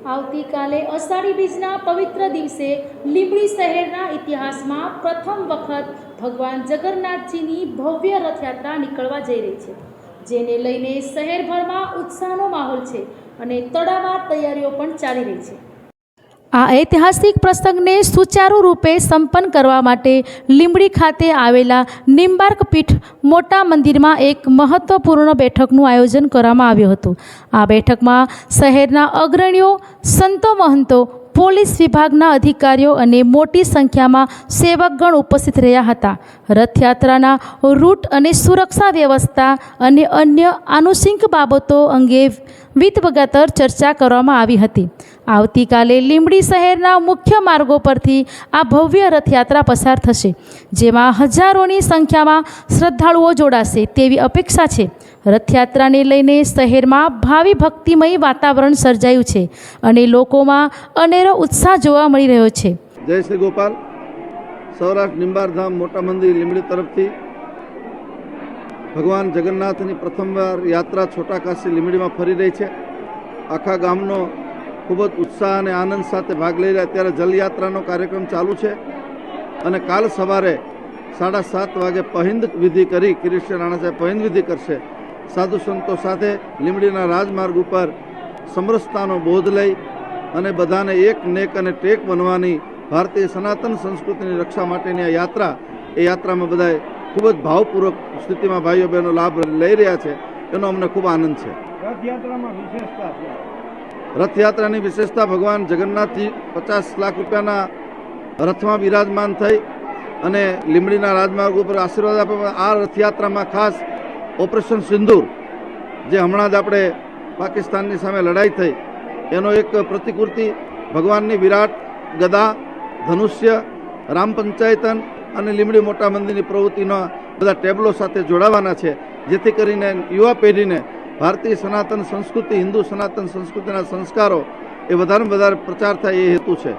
આવતીકાલે અષાઢી બીજના પવિત્ર દિવસે લીંબડી શહેરના ઇતિહાસમાં પ્રથમ વખત ભગવાન જગન્નાથજીની ભવ્ય રથયાત્રા નીકળવા જઈ રહી છે, જેને લઈને શહેરભરમાં ઉત્સાહનો માહોલ છે અને તડામાર તૈયારીઓ પણ ચાલી રહી છે। આ ઐતિહાસિક પ્રસંગને સુચારુ રૂપે સંપન્ન કરવા માટે લીંબડી ખાતે આવેલા નિમ્બાર્ક પીઠ મોટા મંદિરમાં એક મહત્વપૂર્ણ બેઠકનું આયોજન કરવામાં આવ્યું હતું। આ બેઠકમાં શહેરના અગ્રણીઓ, સંતો મહંતો, પોલીસ વિભાગના અધિકારીઓ અને મોટી સંખ્યામાં સેવકગણ ઉપસ્થિત રહ્યા હતા। રથયાત્રાના રૂટ અને સુરક્ષા વ્યવસ્થા અને અન્ય આનુષંગિક બાબતો અંગે વિગતવાર ચર્ચા કરવામાં આવી હતી। આવતીકાલે લીંબડી શહેરના મુખ્ય માર્ગો પરથી આ ભવ્ય રથયાત્રા પસાર થશે, જેમાં હજારોની સંખ્યામાં શ્રદ્ધાળુઓ જોડાશે તેવી અપેક્ષા છે। રથયાત્રાને લઈને શહેરમાં ભાવિ ભક્તિમય વાતાવરણ સર્જાયું છે અને લોકોમાં અનેરો ઉત્સાહ જોવા મળી રહ્યો છે। જય શ્રી ગોપાલ। સૌરાષ્ટ્ર નિંબારધામ મોટા મંદિર લીંબડી તરફથી ભગવાન જગન્નાથની પ્રથમવાર યાત્રા છોટા કાશી લીંબડીમાં ફરી રહી છે। આખા ગામનો ખૂબ જ ઉત્સાહ અને આનંદ સાથે ભાગ લઈ રહ્યા। ત્યારે જલયાત્રાનો કાર્યક્રમ ચાલુ છે અને કાલ સવારે 7:30 વાગે પહિંદ વિધિ કરી કિરીટ રાણા સાહેબ પહિંદ વિધિ કરશે। સાધુ સંતો સાથે લીંબડીના રાજમાર્ગ ઉપર સમરસતાનો બોધ લઈ અને બધાને એક નેક અને ટેક બનવાની ભારતીય સનાતન સંસ્કૃતિની રક્ષા માટેની આ યાત્રા, એ યાત્રામાં બધાએ ખૂબ જ ભાવપૂર્વક સ્થિતિમાં ભાઈઓ બહેનો લાભ લઈ રહ્યા છે, એનો અમને ખૂબ આનંદ છે। રથયાત્રાની વિશેષતા ભગવાન જગન્નાથજી 50 લાખ રૂપિયાના રથમાં બિરાજમાન થઈ અને લીંબડીના રાજમાર્ગ ઉપર આશીર્વાદ આપે। આ રથયાત્રામાં ખાસ ઓપરેશન સિંદૂર, જે હમણાં જ આપણે પાકિસ્તાનની સામે લડાઈ થઈ, એનો એક પ્રતિકૃતિ ભગવાનની વિરાટ ગદા, ધનુષ્ય, રામ પંચાયતન અને લીંબડી મોટા મંદિરની પ્રવૃત્તિના બધા ટેબલો સાથે જોડાવાના છે, જેથી કરીને યુવા પેઢીને ભારતીય સનાતન સંસ્કૃતિ, હિન્દુ સનાતન સંસ્કૃતિના સંસ્કારો એ વધારે પ્રચાર થાય, એ હેતુ છે।